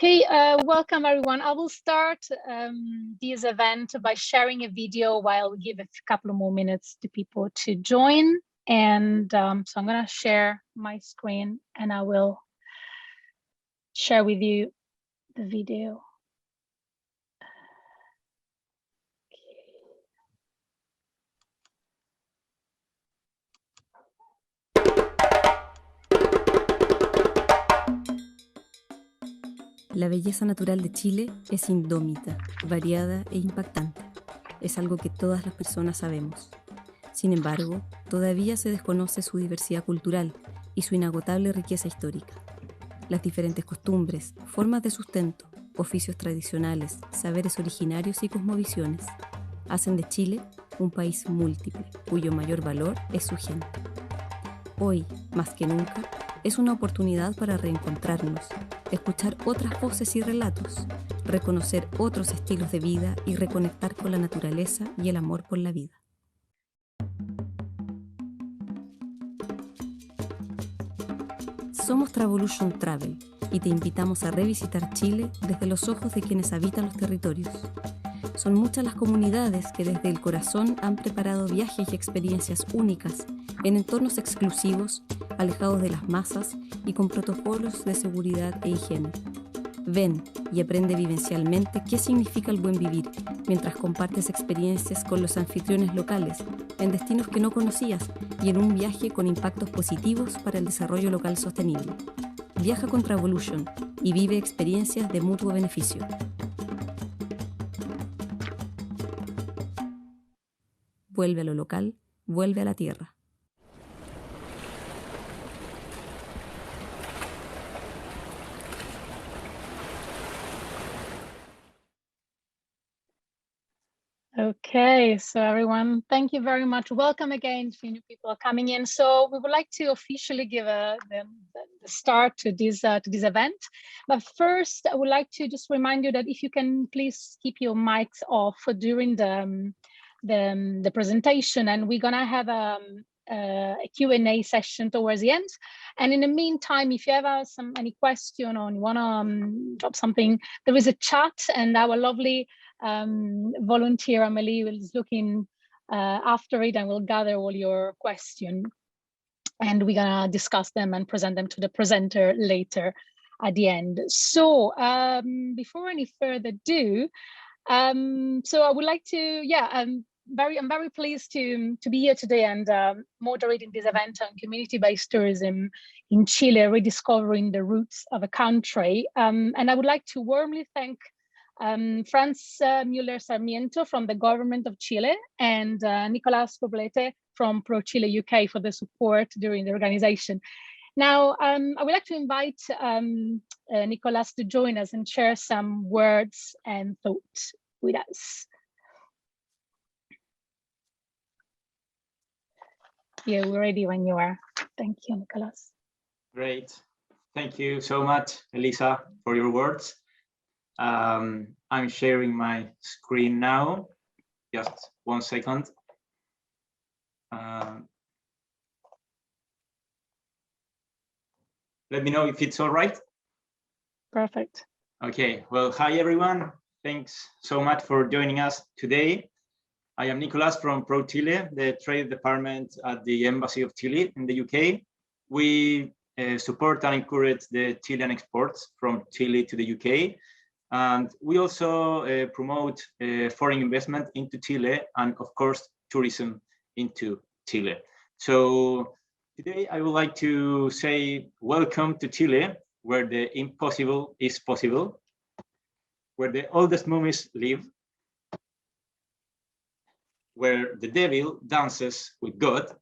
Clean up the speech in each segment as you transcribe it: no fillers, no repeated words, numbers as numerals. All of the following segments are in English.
Okay, welcome everyone. I will start this event by sharing a video while we give a couple of more minutes to people to join. And so I'm going to share my screen and I will share with you the video. La belleza natural de Chile es indómita, variada e impactante. Es algo que todas las personas sabemos. Sin embargo, todavía se desconoce su diversidad cultural y su inagotable riqueza histórica. Las diferentes costumbres, formas de sustento, oficios tradicionales, saberes originarios y cosmovisiones hacen de Chile un país múltiple, cuyo mayor valor es su gente. Hoy, más que nunca, es una oportunidad para reencontrarnos, escuchar otras voces y relatos, reconocer otros estilos de vida y reconectar con la naturaleza y el amor por la vida. Somos Travolution Travel y te invitamos a revisitar Chile desde los ojos de quienes habitan los territorios. Son muchas las comunidades que desde el corazón han preparado viajes y experiencias únicas en entornos exclusivos, alejados de las masas y con protocolos de seguridad e higiene. Ven y aprende vivencialmente qué significa el buen vivir mientras compartes experiencias con los anfitriones locales, en destinos que no conocías y en un viaje con impactos positivos para el desarrollo local sostenible. Viaja con Travolution y vive experiencias de mutuo beneficio. Vuelve a lo local, vuelve a la tierra. Okay, so everyone, thank you very much. Welcome again to new people coming in. So we would like to officially give the start to this event. But first, I would like to just remind you that if you can please keep your mics off during the presentation, and we're gonna have a Q&A session towards the end. And in the meantime, if you have any question or you wanna drop something, there is a chat, and our lovely volunteer Amelie is looking after it and will gather all your questions, and we're gonna discuss them and present them to the presenter later at the end. So before any further ado, so I would like to, I'm very pleased to be here today and moderating this event on community-based tourism in Chile, rediscovering the roots of a country. And I would like to warmly thank Franz Müller Sarmiento from the government of Chile and Nicolas Poblete from Pro Chile UK for the support during the organization. Now, I would like to invite Nicolas to join us and share some words and thoughts with us. Yeah, we're ready when you are. Thank you, Nicolas. Great. Thank you so much, Elisa, for your words. I'm sharing my screen now. Just 1 second. Let me know if it's all right. Perfect. Okay, well, hi everyone. Thanks so much for joining us today. I am Nicolas from Pro Chile, the trade department at the Embassy of Chile in the UK. We support and encourage the Chilean exports from Chile to the UK. And we also promote foreign investment into Chile and, of course, tourism into Chile. So today I would like to say welcome to Chile, where the impossible is possible, where the oldest mummies live, where the devil dances with God,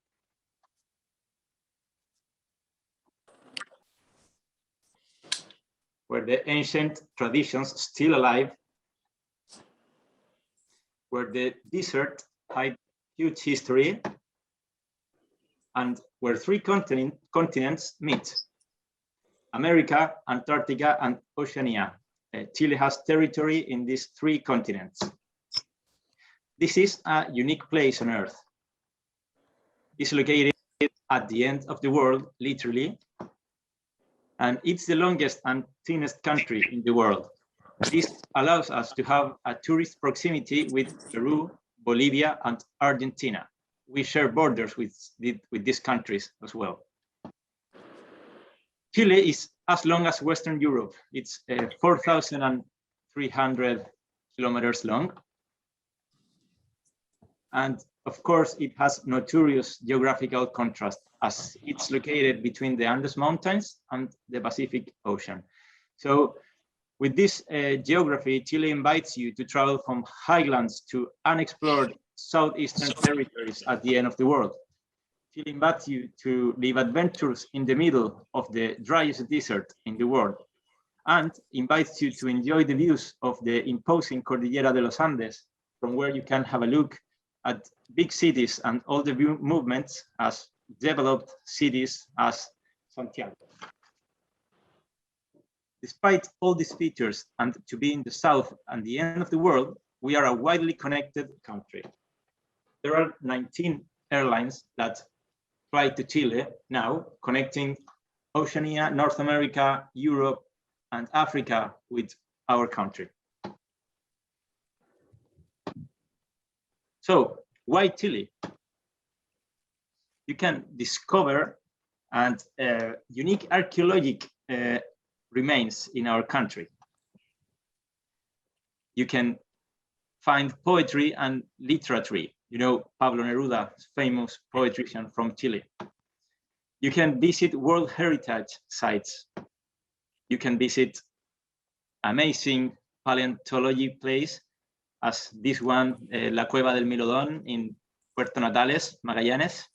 where the ancient traditions still alive, where the desert hides huge history, and where three continents meet: America, Antarctica, and Oceania. Chile has territory in these three continents. This is a unique place on Earth. It's located at the end of the world, literally, and it's the longest and thinnest country in the world. This allows us to have a tourist proximity with Peru, Bolivia, and Argentina. We share borders with these countries as well. Chile is as long as Western Europe. It's 4,300 kilometers long. And of course, it has notorious geographical contrast as it's located between the Andes Mountains and the Pacific Ocean. So with this geography, Chile invites you to travel from highlands to unexplored southeastern territories at the end of the world. Chile invites you to live adventures in the middle of the driest desert in the world, and invites you to enjoy the views of the imposing Cordillera de los Andes, from where you can have a look at big cities and all the movements as developed cities as Santiago. Despite all these features and to be in the south and the end of the world, we are a widely connected country. There are 19 airlines that fly to Chile now, connecting Oceania, North America, Europe, and Africa with our country. So why Chile? You can discover and unique archaeologic remains in our country. You can find poetry and literature. You know, Pablo Neruda, famous poetician from Chile. You can visit World Heritage sites. You can visit amazing paleontology place as this one, La Cueva del Milodón in Puerto Natales, Magallanes.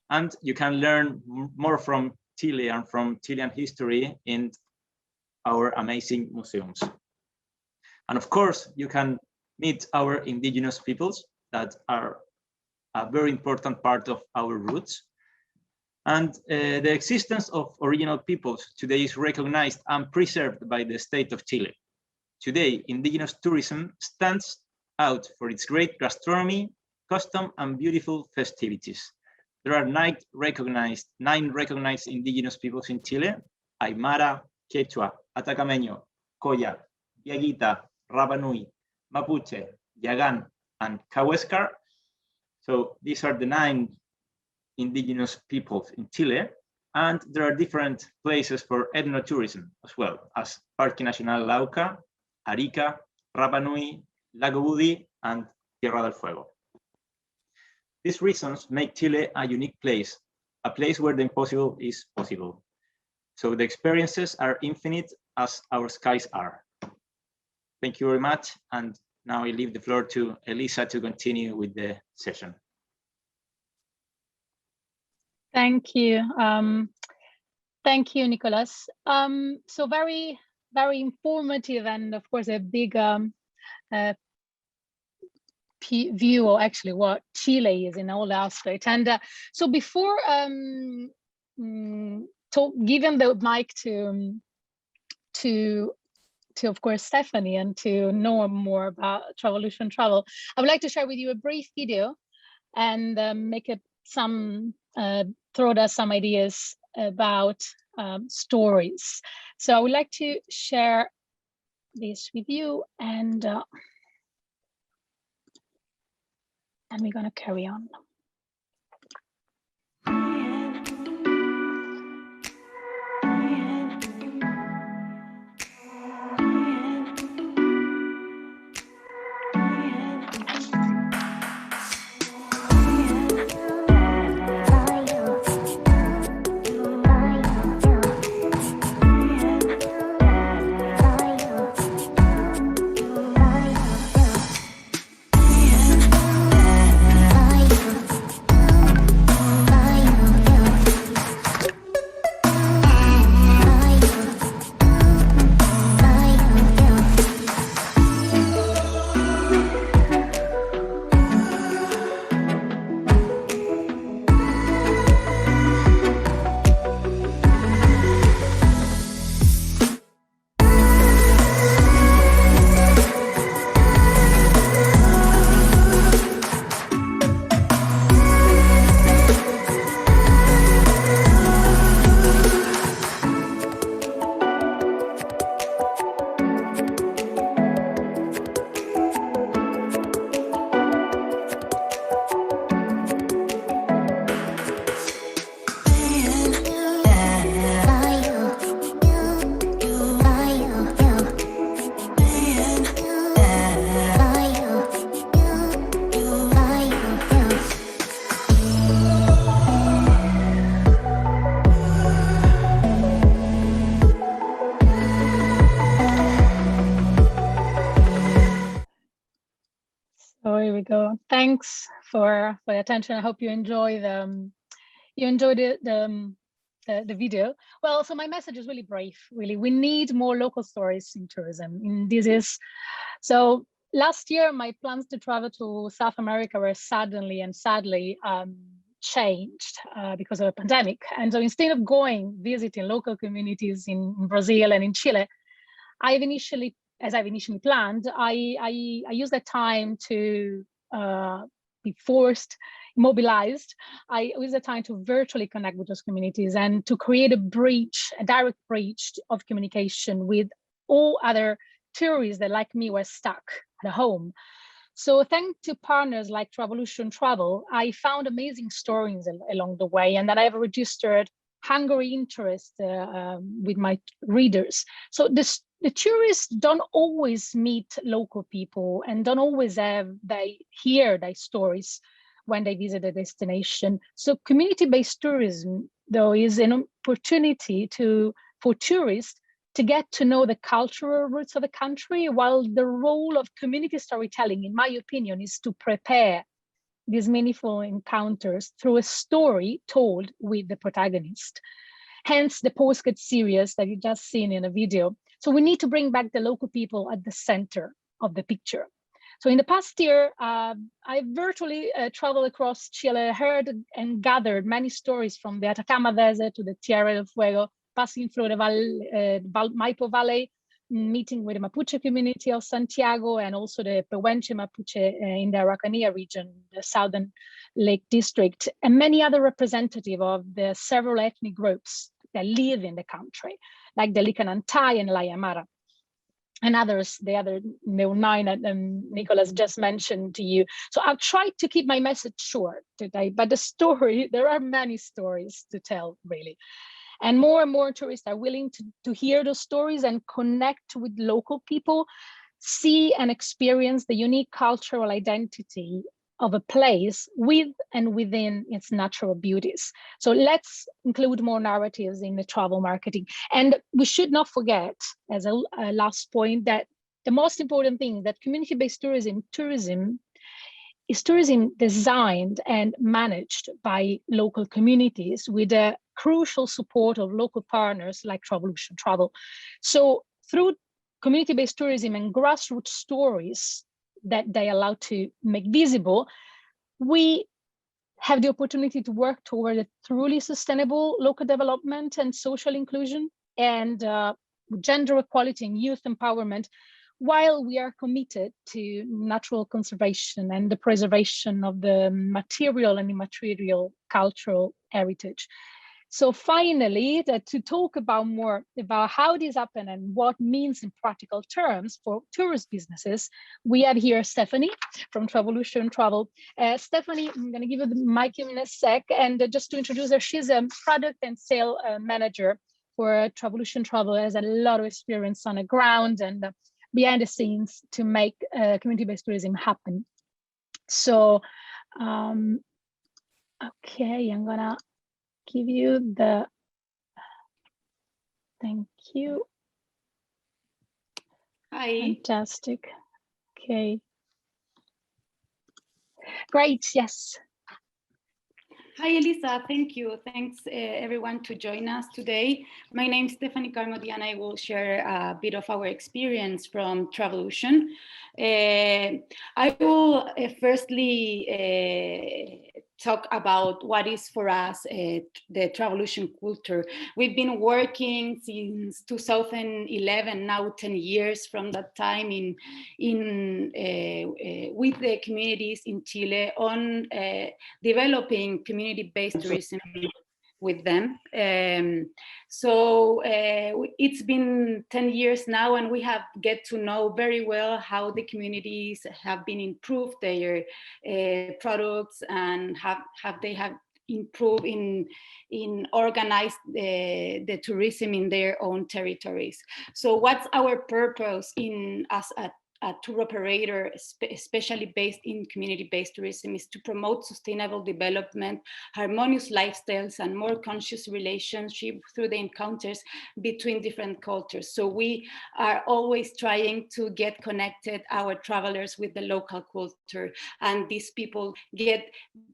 And you can learn more from Chile and from Chilean history in our amazing museums. And of course, you can meet our indigenous peoples that are a very important part of our roots. And the existence of original peoples today is recognized and preserved by the state of Chile. Today, indigenous tourism stands out for its great gastronomy, custom, and beautiful festivities. There are nine recognized indigenous peoples in Chile: Aymara, Quechua, Atacameño, Coya, Diaguita, Rapa Nui, Mapuche, Yagán, and Cahuéscar. So these are the 9 indigenous peoples in Chile, and there are different places for ethnotourism as well, as Parque Nacional Lauca, Arica, Rapa Nui, Lago Budi, and Tierra del Fuego. These reasons make Chile a unique place, a place where the impossible is possible. So the experiences are infinite as our skies are. Thank you very much. And now I leave the floor to Elisa to continue with the session. Thank you. Thank you, Nicolas. So very, very informative, and of course a big view of actually what Chile is in all aspects. And so before giving the mic to of course Stephanie and to know more about Travolution Travel, I would like to share with you a brief video and make it throw us some ideas about stories. So I would like to share this with you, and we're going to carry on. There we go. Thanks for the attention. I hope you enjoy the video. Well, so my message is really brief. Really, we need more local stories in tourism. So last year, my plans to travel to South America were suddenly and sadly changed because of a pandemic. And so instead of visiting local communities in Brazil and in Chile, I've initially planned, I used that time to be mobilized. I used the time to virtually connect with those communities and to create a direct bridge of communication with all other tourists that, like me, were stuck at home. So thanks to partners like Travolution Travel, I found amazing stories along the way, and that I've registered hungry interest with my readers. So the tourists don't always meet local people and don't always hear their stories when they visit a destination. So community-based tourism, though, is an opportunity for tourists to get to know the cultural roots of the country, while the role of community storytelling, in my opinion, is to prepare these meaningful encounters through a story told with the protagonist. Hence the postcard series that you just seen in a video. So we need to bring back the local people at the center of the picture. So in the past year, I virtually traveled across Chile, heard and gathered many stories from the Atacama Desert to the Tierra del Fuego, passing through the Maipo Valley, meeting with the Mapuche community of Santiago, and also the Pehuenche Mapuche in the Araucanía region, the Southern Lake District, and many other representatives of the several ethnic groups that live in the country, like the Licanantay and La Aymara, and others, the 9 that Nicholas just mentioned to you. So I've tried to keep my message short today, but there are many stories to tell, really. And more tourists are willing to hear those stories and connect with local people, see and experience the unique cultural identity of a place with and within its natural beauties. So let's include more narratives in the travel marketing. And we should not forget, as a last point, that the most important thing that community-based tourism is tourism designed and managed by local communities with the crucial support of local partners like Travolution Travel. So through community-based tourism and grassroots stories that they allow to make visible, we have the opportunity to work toward a truly sustainable local development and social inclusion and gender equality and youth empowerment, while we are committed to natural conservation and the preservation of the material and immaterial cultural heritage. So finally, to talk more about how this happens and what it means in practical terms for tourist businesses, we have here Stephanie from Travolution Travel. Stephanie, I'm going to give you the mic in a sec, and just to introduce her, she's a product and sales manager for Travolution Travel, has a lot of experience on the ground and behind the scenes to make community-based tourism happen. So, okay, I'm gonna give you thank you. Hi. Fantastic. Okay. Great, yes. Hi, Elisa. Thank you. Thanks, everyone, to join us today. My name is Stephanie Carmody, and I will share a bit of our experience from Travolution. I will firstly talk about what is for us the Travolution culture. We've been working since 2011, now 10 years from that time with the communities in Chile on developing community-based tourism with them. So it's been 10 years now, and we have get to know very well how the communities have been improved their products and have improved in organize the tourism in their own territories. So what's our purpose as a a tour operator, especially based in community-based tourism, is to promote sustainable development, harmonious lifestyles, and more conscious relationship through the encounters between different cultures. So we are always trying to get connected our travelers with the local culture, and these people get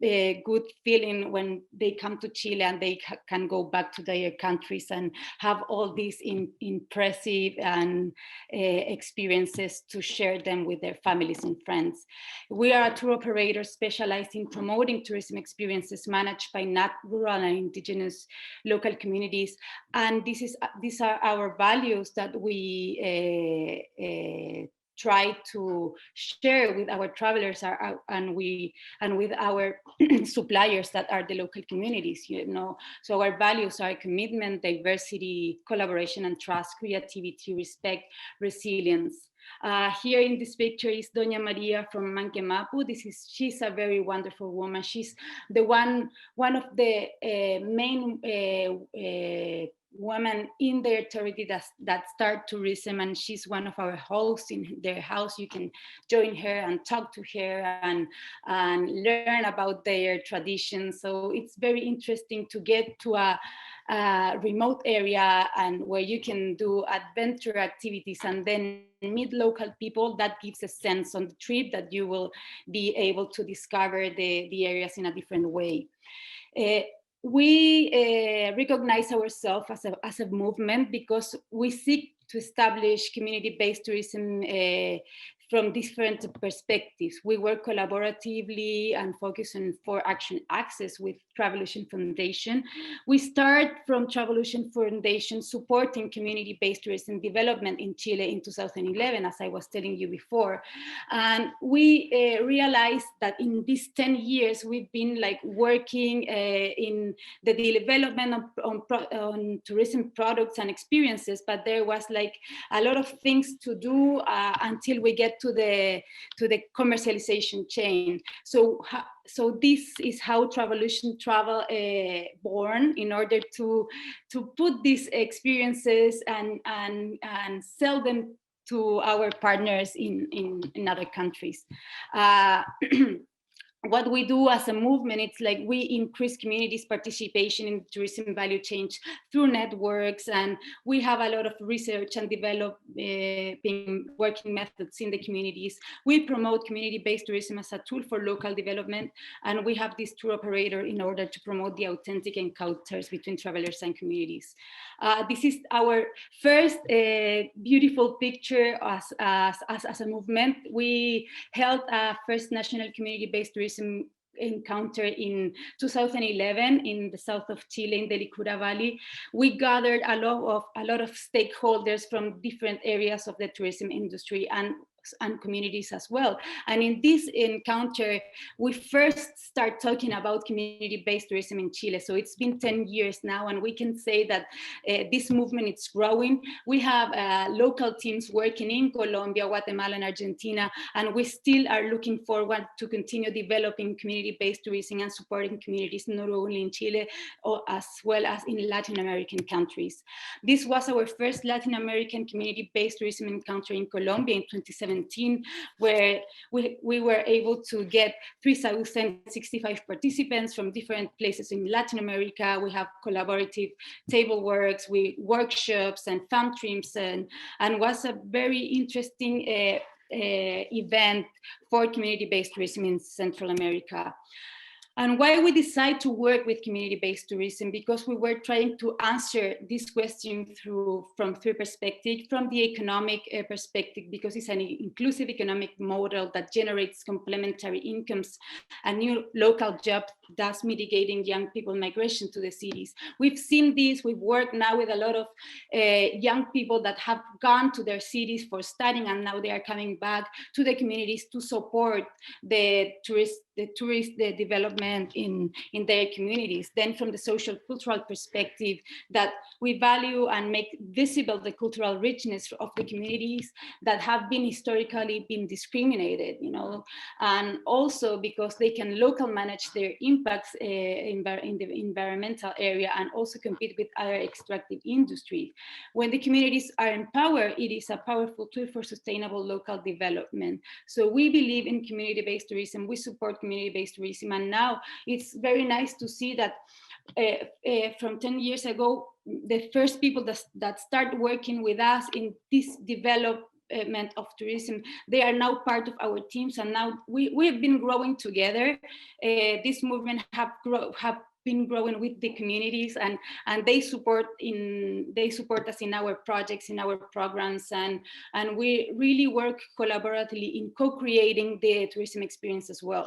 a good feeling when they come to Chile and they can go back to their countries and have all these impressive and experiences to share them with their families and friends. We are a tour operator specialized in promoting tourism experiences managed by rural and indigenous local communities. And these are our values that we try to share with our travelers and with our suppliers that are the local communities, you know. So our values are commitment, diversity, collaboration and trust, creativity, respect, resilience. Here in this picture is Doña Maria from Manquemapu. She's a very wonderful woman. She's the one of the main women in their territory that start tourism, and she's one of our hosts in their house. You can join her and talk to her and learn about their traditions. So it's very interesting to get to a remote area and where you can do adventure activities and then meet local people. That gives a sense on the trip that you will be able to discover the areas in a different way. We recognize ourselves as a movement because we seek to establish community-based tourism from different perspectives. We work collaboratively and focus on 4-action access with Travolution Foundation. We start from Travolution Foundation supporting community-based tourism development in Chile in 2011, as I was telling you before. And we realized that in these 10 years, we've been like working in the development on tourism products and experiences, but there was like a lot of things to do until we get to the commercialization chain. So this is how Travolution Travel born, in order to put these experiences and sell them to our partners in other countries. What we do as a movement, it's like we increase communities' participation in tourism value chain through networks, and we have a lot of research and developing working methods in the communities. We promote community-based tourism as a tool for local development, and we have this tour operator in order to promote the authentic encounters between travelers and communities. This is our first beautiful picture as a movement. We held a first national community-based tourism encounter in 2011 in the south of Chile, in the Licura Valley. We gathered a lot of stakeholders from different areas of the tourism industry and communities as well. And in this encounter, we first start talking about community-based tourism in Chile. So it's been 10 years now, and we can say that this movement is growing. We have local teams working in Colombia, Guatemala, and Argentina, and we still are looking forward to continue developing community-based tourism and supporting communities not only in Chile, as well as in Latin American countries. This was our first Latin American community-based tourism encounter in Colombia in 2017. Where we were able to get 3,065 participants from different places in Latin America. We have collaborative table works, workshops and farm trips, and was a very interesting event for community-based tourism in Central America. And why we decide to work with community-based tourism? Because we were trying to answer this question from three perspectives. From the economic perspective, because it's an inclusive economic model that generates complementary incomes and new local jobs, thus mitigating young people migration to the cities. We've seen this. We've worked now with a lot of young people that have gone to their cities for studying, and now they are coming back to the communities to support the tourist development in their communities. Then from the social cultural perspective, that we value and make visible the cultural richness of the communities that have been historically been discriminated, you know, and also because they can local manage their impacts in the environmental area and also compete with other extractive industries. When the communities are empowered, it is a powerful tool for sustainable local development. So we believe in community-based tourism, we support community-based tourism, and now it's very nice to see that from 10 years ago, the first people that start working with us in this development of tourism, they are now part of our teams, and now we have been growing together. This movement have been growing with the communities, and they support us in our projects, in our programs, and we really work collaboratively in co-creating the tourism experience as well.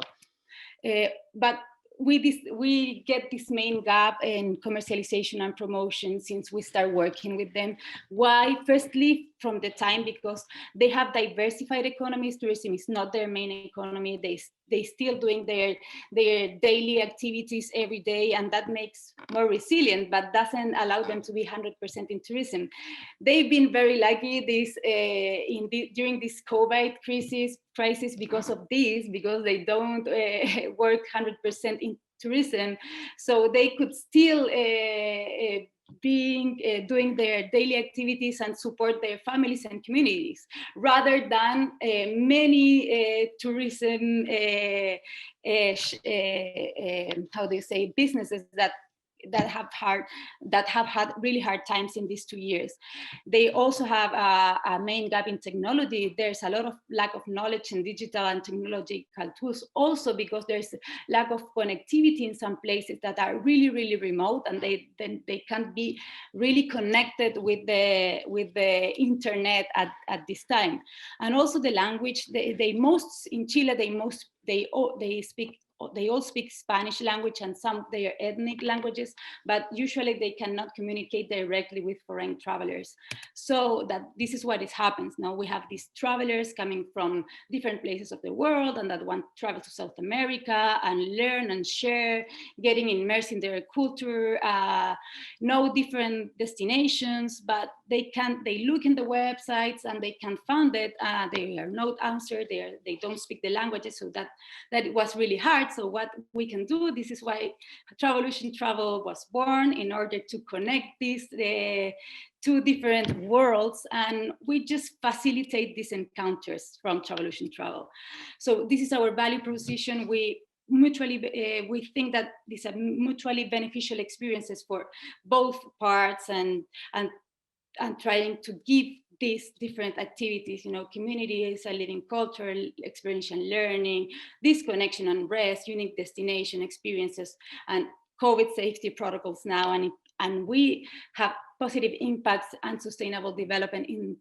But we get this main gap in commercialization and promotion since we start working with them. Why? Firstly, from the time, because they have diversified economies. Tourism is not their main economy. They still doing their daily activities every day, and that makes more resilient, but doesn't allow them to be 100% in tourism. They've been very lucky during this COVID crisis because of this, because they don't work 100% in tourism, so they could still doing their daily activities and support their families and communities, rather than many tourism how do you say, businesses that have had really hard times in these 2 years. They also have a main gap in technology. There's a lot of lack of knowledge in digital and technological tools, also because there's lack of connectivity in some places that are really, really remote, and they can't be really connected with the internet at this time. And also the language, in Chile, they all speak Spanish language and some of their ethnic languages, but usually they cannot communicate directly with foreign travelers. So this is what happens. Now we have these travelers coming from different places of the world and that want to travel to South America and learn and share, getting immersed in their culture, know different destinations, but they look in the websites and they can't find it. They are not answered, they don't speak the languages, so that it was really hard. So what we can do, this is why Travolution Travel was born, in order to connect these two different worlds, and we just facilitate these encounters from Travolution Travel. So this is our value proposition. We think that these are mutually beneficial experiences for both parts, and trying to give these different activities, community is a living culture, experiential learning, this connection and rest, unique destination experiences, and COVID safety protocols now, and we have positive impacts and sustainable development in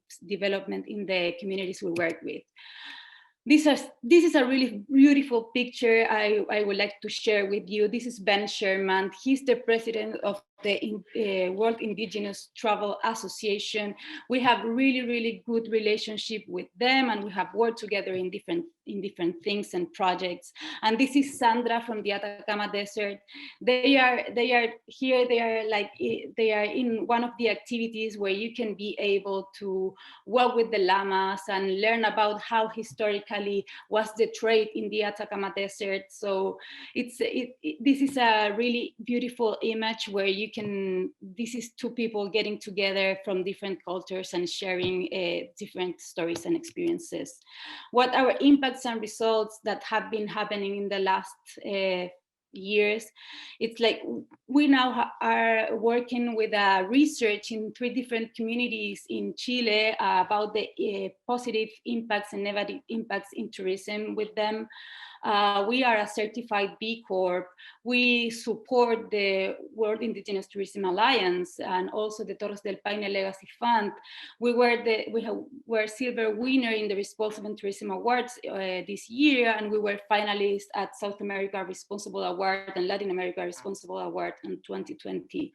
the communities we work with. This is a really beautiful picture I would like to share with you. This is Ben Sherman. He's the president of the World Indigenous Travel Association. We have really, really good relationship with them, and we have worked together in different things and projects. And this is Sandra from the Atacama Desert. They are here. They are in one of the activities where you can be able to walk with the llamas and learn about how historically was the trade in the Atacama Desert. So this is a really beautiful image where this is two people getting together from different cultures and sharing different stories and experiences. What our impacts and results that have been happening in the last years, it's like we now are working with research in 3 different communities in Chile about the positive impacts and negative impacts in tourism with them. We are a certified B Corp. We support the World Indigenous Tourism Alliance and also the Torres del Paine Legacy Fund. We were silver winner in the Responsible Tourism Awards this year, and we were finalists at South America Responsible Award and Latin America Responsible Award in 2020.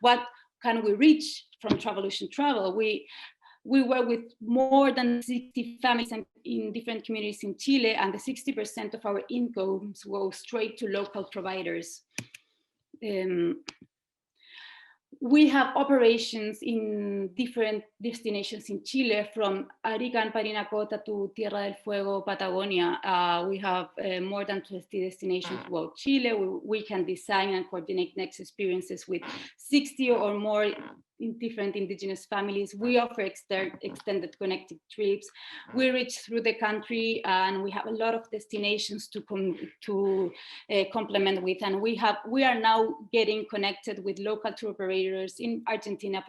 What can we reach from Travolution Travel? We work with more than 60 families in different communities in Chile, and the 60% of our incomes go straight to local providers. we have operations in different destinations in Chile, from Arica and Parinacota to Tierra del Fuego, Patagonia. We have more than 20 destinations throughout Chile. We can design and coordinate next experiences with 60 or more in different indigenous families. We offer extended connected trips. We reach through the country, and we have a lot of destinations to complement with. And we are now getting connected with local tour operators in Argentina,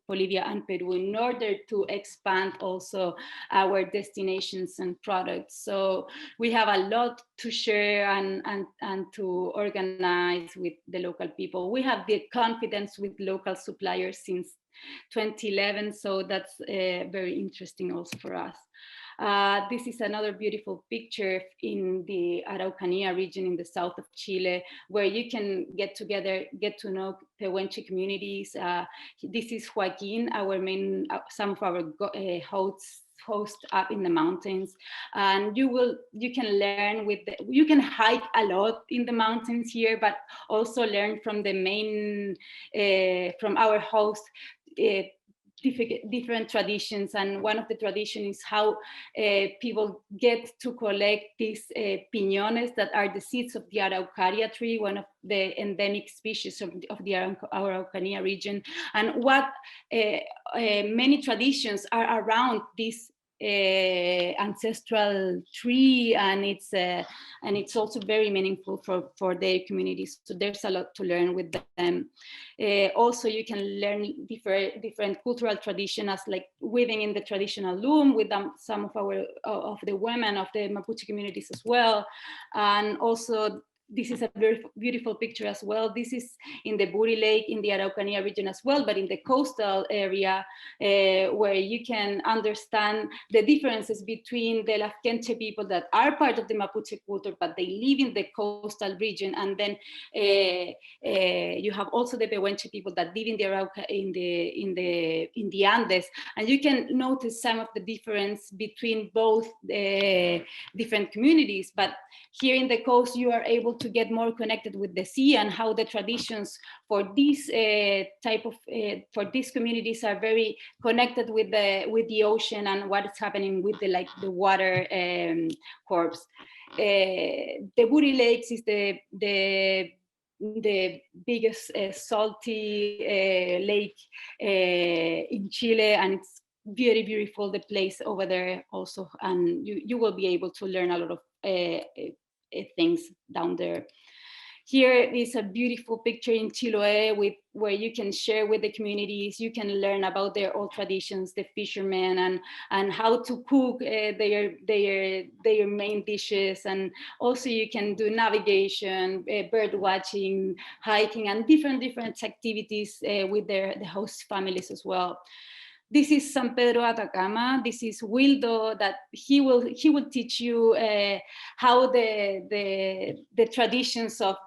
Bolivia, and Peru in order to expand also our destinations and products. So we have a lot to share and to organize with the local people. We have the confidence with local suppliers since 2011, so that's very interesting also for us. This is another beautiful picture in the Araucanía region in the south of Chile, where you can get together, get to know Pehuenche communities. This is Joaquin, our main, some of our host up in the mountains, and you can learn you can hike a lot in the mountains here, but also learn from the main from our host different traditions. And one of the traditions is how people get to collect these piñones that are the seeds of the araucaria tree, one of the endemic species of the Araucanía region, and what many traditions are around this ancestral tree, and it's also very meaningful for their communities. So there's a lot to learn with them. Also, you can learn different cultural traditions, like weaving in the traditional loom with some of the women of the Mapuche communities as well. And also, this is a very beautiful picture as well. This is in the Buri Lake in the Araucanía region as well, but in the coastal area, where you can understand the differences between the Lafkenche people that are part of the Mapuche culture, but they live in the coastal region. And then you have also the Pehuenche people that live in the Arauca, in the Andes, and you can notice some of the difference between both different communities. But here in the coast, you are able to get more connected with the sea, and how the traditions for these for these communities are very connected with the ocean and what is happening with the water corpse. The Buri Lakes is the biggest salty lake in Chile, and it's very beautiful, the place over there also, and you will be able to learn a lot of things down there. Here is a beautiful picture in Chiloé where you can share with the communities. You can learn about their old traditions, the fishermen, and how to cook their main dishes. And also you can do navigation, bird watching, hiking, and different activities with the host families as well. This is San Pedro Atacama. This is Wildo, that he will teach you how the traditions of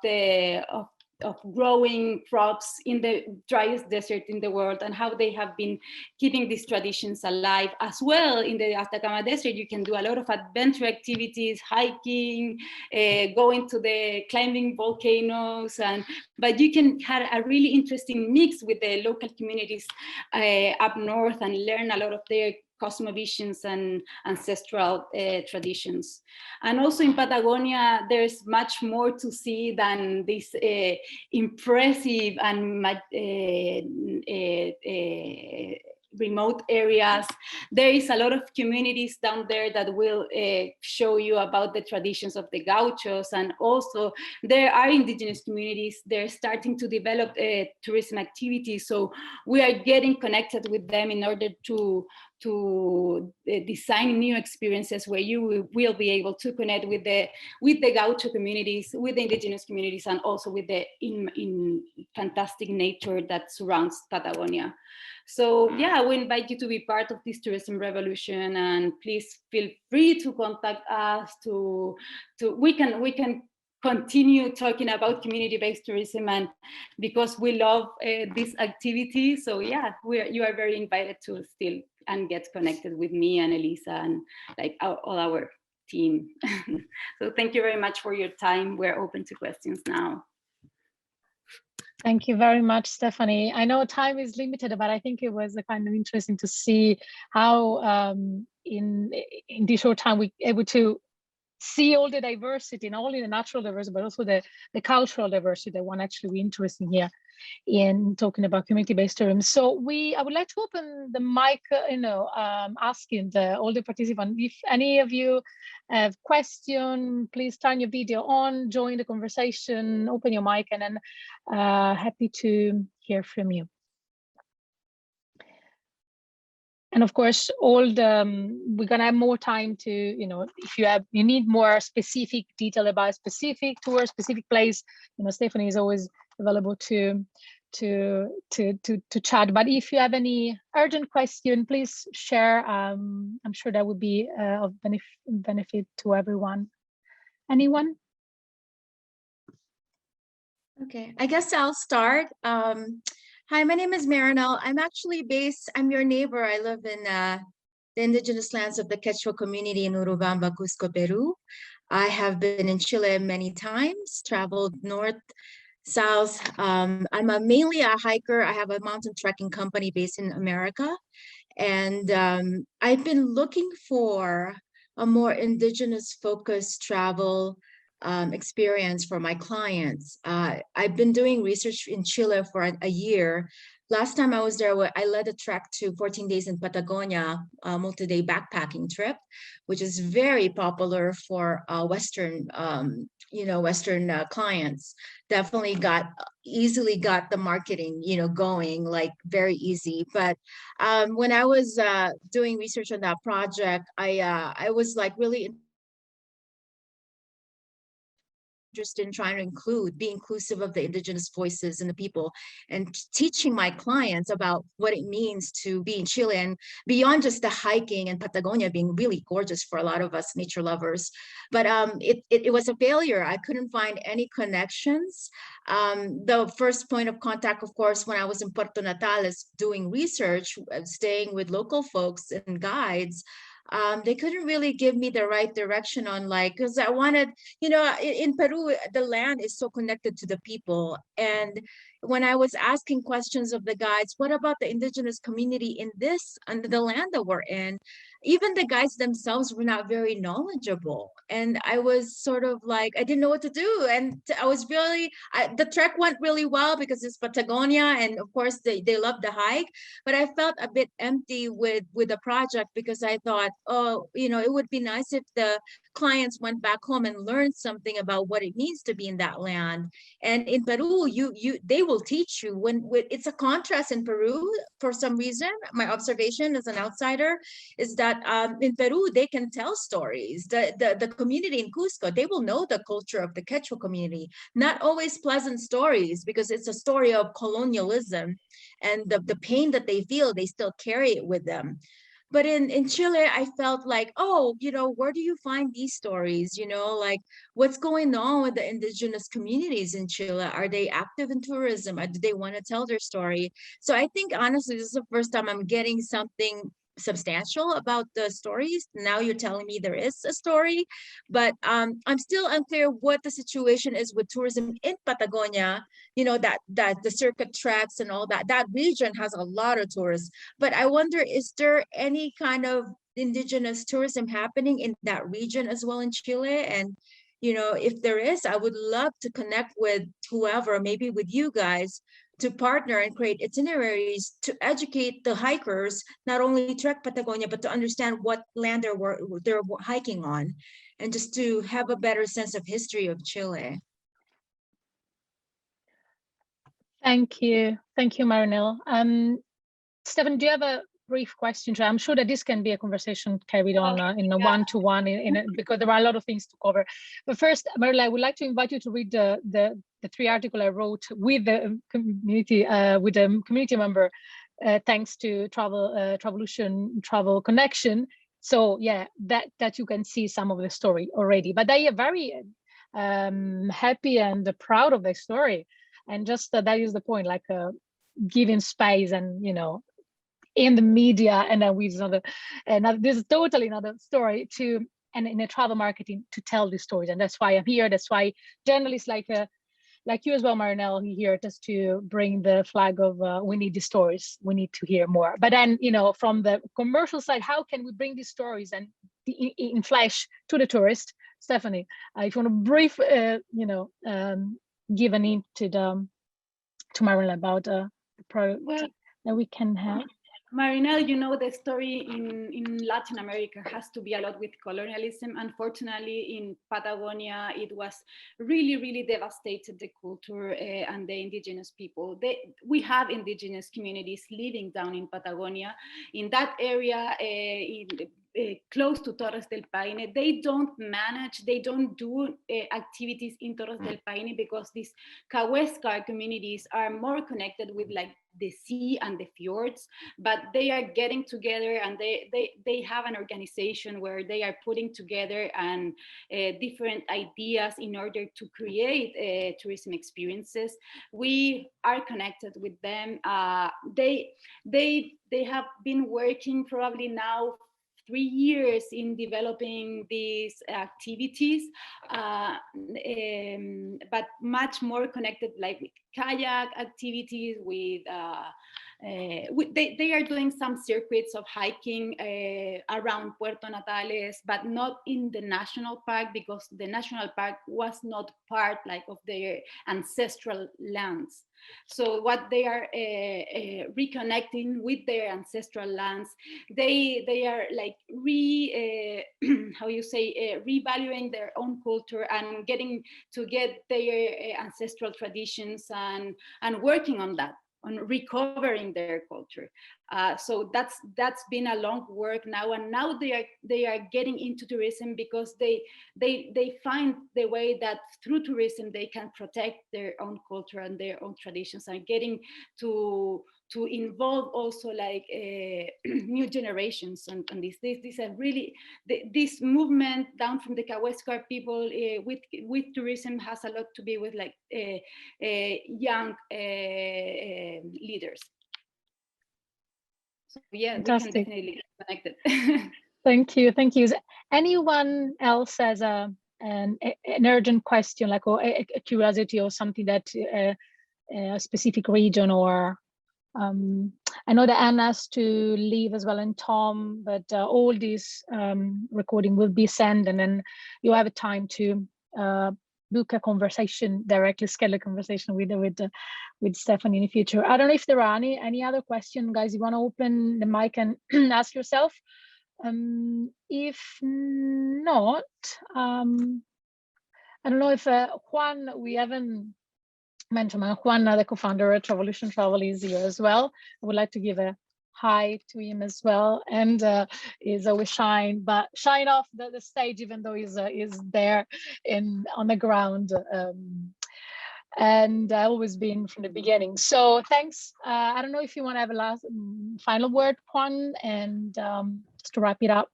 growing crops in the driest desert in the world, and how they have been keeping these traditions alive. As well, in the Atacama Desert, you can do a lot of adventure activities, hiking, going to the climbing volcanoes, but you can have a really interesting mix with the local communities up north and learn a lot of their cosmovisions and ancestral traditions. And also in Patagonia, there's much more to see than this impressive and remote areas. There is a lot of communities down there that will show you about the traditions of the gauchos, and also there are indigenous communities. They're starting to develop tourism activities, so we are getting connected with them in order to design new experiences where you will be able to connect with the gaucho communities, with the indigenous communities, and also with the fantastic nature that surrounds Patagonia. So yeah, we invite you to be part of this tourism revolution, and please feel free to contact us. We can continue talking about community-based tourism, and because we love this activity. So yeah, you are very invited to still and get connected with me and Elisa and all our team. So thank you very much for your time. We're open to questions now. Thank you very much, Stephanie. I know time is limited, but I think it was kind of interesting to see how in this short time we able to see all the diversity, not only the natural diversity, but also the cultural diversity that one actually interesting here in talking about community-based tourism. So I would like to open the mic, asking all the participants, if any of you have question, please turn your video on, join the conversation, open your mic, and then happy to hear from you. And of course, we're gonna have more time to, if you need more specific detail about a specific tour, specific place, Stephanie is always available to chat. But if you have any urgent question, please share. I'm sure that would be of benefit to everyone. Anyone? Okay, I guess I'll start. Hi, my name is Marinelle. I'm your neighbor. I live in the indigenous lands of the Quechua community in Urubamba, Cusco, Peru. I have been in Chile many times, traveled north, south. I'm mainly a hiker. I have a mountain trekking company based in America. And I've been looking for a more indigenous focused travel experience for my clients. I've been doing research in Chile for a year. Last time I was there, I led a trek to 14 days in Patagonia, a multi-day backpacking trip, which is very popular for Western, Western clients. Definitely easily got the marketing, going like very easy. But when I was doing research on that project, I was like really interested in trying to be inclusive of the indigenous voices and the people, and teaching my clients about what it means to be in Chile, and beyond just the hiking and Patagonia being really gorgeous for a lot of us nature lovers. But it was a failure. I couldn't find any connections. The first point of contact, of course, when I was in Puerto Natales doing research, staying with local folks and guides, they couldn't really give me the right direction on, because I wanted, in Peru, the land is so connected to the people. And when I was asking questions of the guides, what about the indigenous community under the land that we're in? Even the guides themselves were not very knowledgeable. And I was sort of like, I didn't know what to do. And I was the trek went really well because it's Patagonia. And of course, they love the hike. But I felt a bit empty with the project, because I thought, it would be nice if the clients went back home and learned something about what it means to be in that land. And in Peru, they will teach you it's a contrast in Peru. For some reason, my observation as an outsider is that in Peru, they can tell stories. The community in Cusco, they will know the culture of the Quechua community, not always pleasant stories, because it's a story of colonialism and the pain that they feel, they still carry it with them. But in Chile, I felt like, where do you find these stories? Like, what's going on with the indigenous communities in Chile? Are they active in tourism? Or do they want to tell their story? So I think, honestly, this is the first time I'm getting something substantial about the stories. Now you're telling me there is a story, but I'm still unclear what the situation is with tourism in Patagonia. That the circuit tracks and all that region has a lot of tourists. But I wonder, is there any kind of indigenous tourism happening in that region as well in Chile? And if there is, I would love to connect with whoever, maybe with you guys, to partner and create itineraries to educate the hikers, not only trek Patagonia, but to understand what land they're hiking on, and just to have a better sense of history of Chile. Thank you, Marinelle. Stephen, do you have a brief question? I'm sure that this can be a conversation carried on in a one-to-one, because there are a lot of things to cover. But first, Marinelle, I would like to invite you to read the 3 articles I wrote with the community member, thanks to Travolution Travel connection. So yeah, that you can see some of the story already. But they are very happy and proud of their story, and just that is the point, like giving space and in the media, and then with this is totally another story and in a travel marketing to tell these stories. And that's why I'm here. That's why journalists like like you as well, Marinelle, here just to bring the flag of we need these stories, we need to hear more. But then, you know, from the commercial side, how can we bring these stories and in flash to the tourist? Stephanie, if you want to brief, you know, give an hint to Marinelle about the product that we can have. Marinelle, you know, the story in Latin America has to be a lot with colonialism. Unfortunately, in Patagonia, it was really, really devastated the culture and the indigenous people. We have indigenous communities living down in Patagonia. In that area, close to Torres del Paine, they don't manage, they don't do activities in Torres del Paine because these Kaweskar communities are more connected with like the sea and the fjords, but they are getting together and they have an organization where they are putting together and different ideas in order to create tourism experiences. We are connected with them. They have been working probably now 3 years in developing these activities, but much more connected, like with kayak activities, with they are doing some circuits of hiking around Puerto Natales, but not in the national park because the national park was not part like of their ancestral lands. So what they are reconnecting with their ancestral lands, they are like revaluing their own culture and getting to get their ancestral traditions and working on that, on recovering their culture. So that's been a long work now, and now they are getting into tourism because they find the way that through tourism they can protect their own culture and their own traditions, and getting to involve also like new generations and this are really this movement down from the Kaweskar people with tourism has a lot to be with like young leaders. So yeah, Fantastic. we can definitely get connected. Thank you. Is anyone else has an urgent question, like or a curiosity or something that a specific region or I know that Anna has to leave as well, and Tom, but all these recording will be sent, and then you have a time to book a conversation directly, schedule a conversation with Stephanie in the future. I don't know if there are any other questions, guys. You want to open the mic and ask yourself. If not, I don't know if Juan, we haven't mentioned Juan, the co-founder of Travolution Travel, is here as well. I would like to give a hi to him as well, and is always shying off the stage, even though he's there on the ground, and always been from the beginning. So thanks. I don't know if you want to have a last final word, Juan, and just to wrap it up.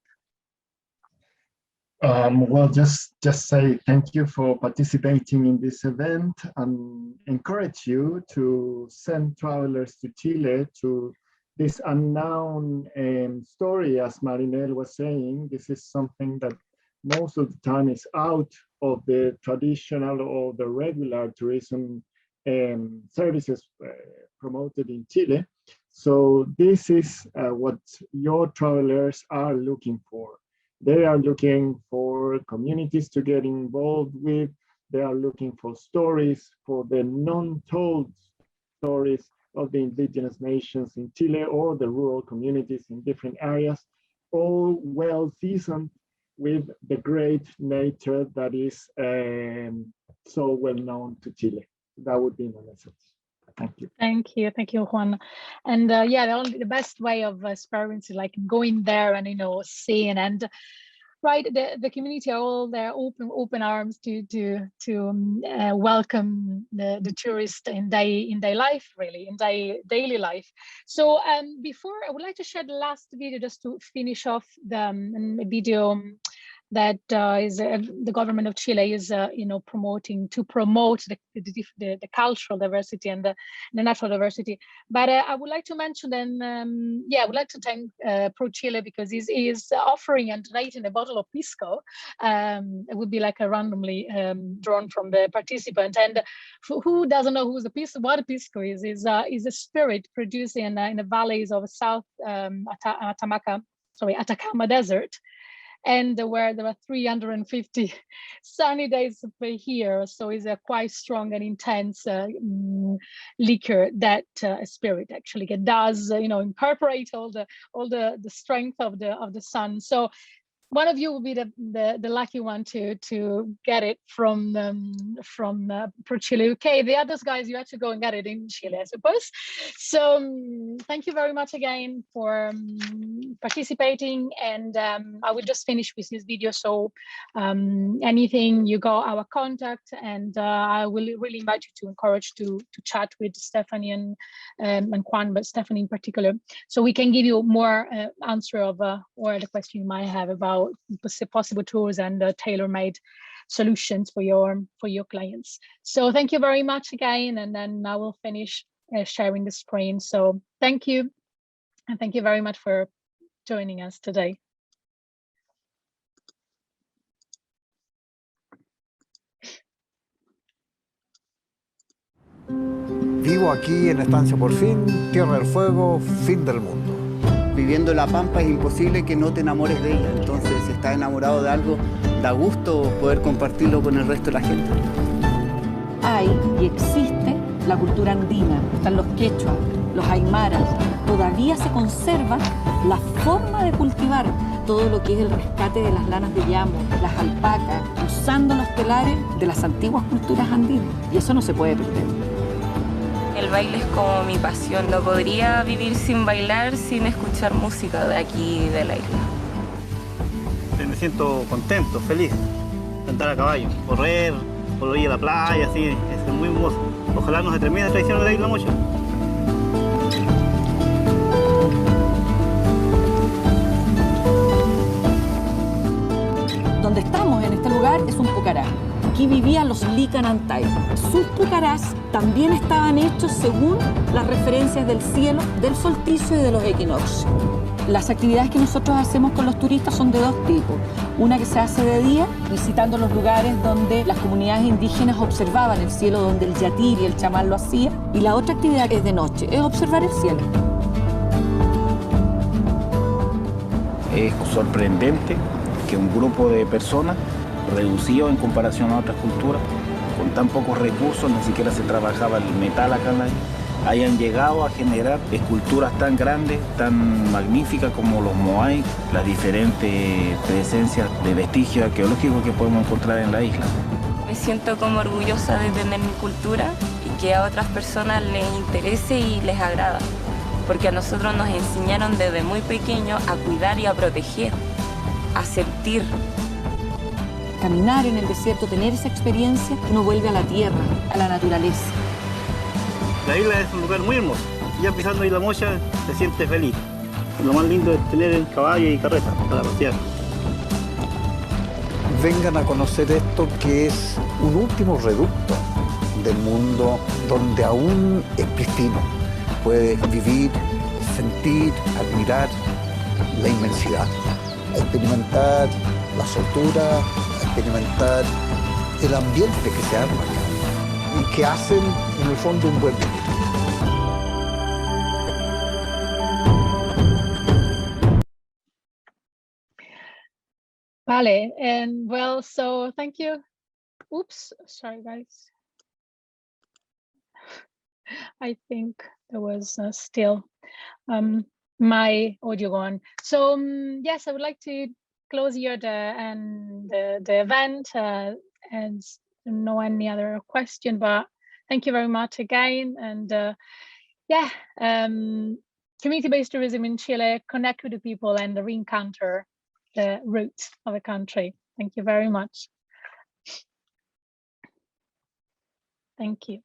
Well, just say thank you for participating in this event, and encourage you to send travelers to Chile, to this unknown story. As Marinelle was saying, this is something that most of the time is out of the traditional or the regular tourism services promoted in Chile. So this is what your travelers are looking for. They are looking for communities to get involved with. They are looking for stories, for the non-told stories of the indigenous nations in Chile or the rural communities in different areas, all well seasoned with the great nature that is so well known to Chile. That would be my message. Thank you. Thank you, Juan. And yeah, the best way of experiencing, like going there and seeing, and right, the community are all there, open arms to welcome the tourist in their life, really, in their daily life. So before, I would like to share the last video just to finish off the video that is the government of Chile is promoting to promote the cultural diversity and the natural diversity. But I would like to mention, and I would like to thank Pro Chile, because he is offering and donating a bottle of pisco. It would be like a randomly drawn from the participant. And who doesn't know what a pisco is a spirit produced in the valleys of South Atacama Desert, and where there are 350 sunny days per year. So it's a quite strong and intense liquor that spirit actually does, incorporate all the strength of the sun. So one of you will be the lucky one to get it from Pro Chile UK. The others, guys, you have to go and get it in Chile, I suppose. So thank you very much again for participating. And I will just finish with this video. So anything, you got our contact, and I will really invite you to encourage to chat with Stephanie and Juan, but Stephanie in particular, so we can give you more answer of or the question you might have about possible tools and tailor-made solutions for your clients. So thank you very much again, and then I will finish sharing the screen. So thank you, and thank you very much for joining us today. Vivo aquí en Estancia Por Fin, Tierra del Fuego, fin del mundo. Viviendo la Pampa es imposible que no te enamores de ella. Entonces, si estás enamorado de algo, da gusto poder compartirlo con el resto de la gente. Hay y existe la cultura andina, están los quechuas, los aymaras. Todavía se conserva la forma de cultivar todo lo que es el rescate de las lanas de llamo, las alpacas, usando los telares de las antiguas culturas andinas. Y eso no se puede perder. El baile es como mi pasión. No podría vivir sin bailar, sin escuchar música de aquí, de la isla. Me siento contento, feliz. Andar a caballo, correr, por la orilla de la playa, así, es muy hermoso. Ojalá no se termine la tradición de la isla mucho. Donde estamos en este lugar es un pucará. Aquí vivían los Licanantay. Sus pucarás también estaban hechos según las referencias del cielo, del solsticio y de los equinoccios. Las actividades que nosotros hacemos con los turistas son de dos tipos. Una que se hace de día, visitando los lugares donde las comunidades indígenas observaban el cielo, donde el yatir y el chamán lo hacían. Y la otra actividad que es de noche, es observar el cielo. Es sorprendente que un grupo de personas reducido en comparación a otras culturas, con tan pocos recursos, ni siquiera se trabajaba el metal acá en la isla, hayan llegado a generar esculturas tan grandes, tan magníficas como los moai, las diferentes presencias de vestigios arqueológicos que podemos encontrar en la isla. Me siento como orgullosa de tener mi cultura y que a otras personas les interese y les agrada, porque a nosotros nos enseñaron desde muy pequeños a cuidar y a proteger, a sentir. Caminar en el desierto, tener esa experiencia, uno vuelve a la tierra, a la naturaleza. La isla es un lugar muy hermoso. Ya pisando Isla Mocha se siente feliz. Lo más lindo es tener el caballo y carreta para pasear. Vengan a conocer esto, que es un último reducto del mundo donde aún es pristino. Puedes vivir, sentir, admirar la inmensidad, experimentar la soltura, experimentar el ambiente que se arma acá y que hacen en el fondo un buen vivir. Vale, and well, so thank you. Oops, sorry guys. I think there was still my audio gone. So yes, I would like to close here the event and no any other question, but thank you very much again. And yeah, community-based tourism in Chile, connect with the people and re-encounter the roots of a country. Thank you very much. Thank you.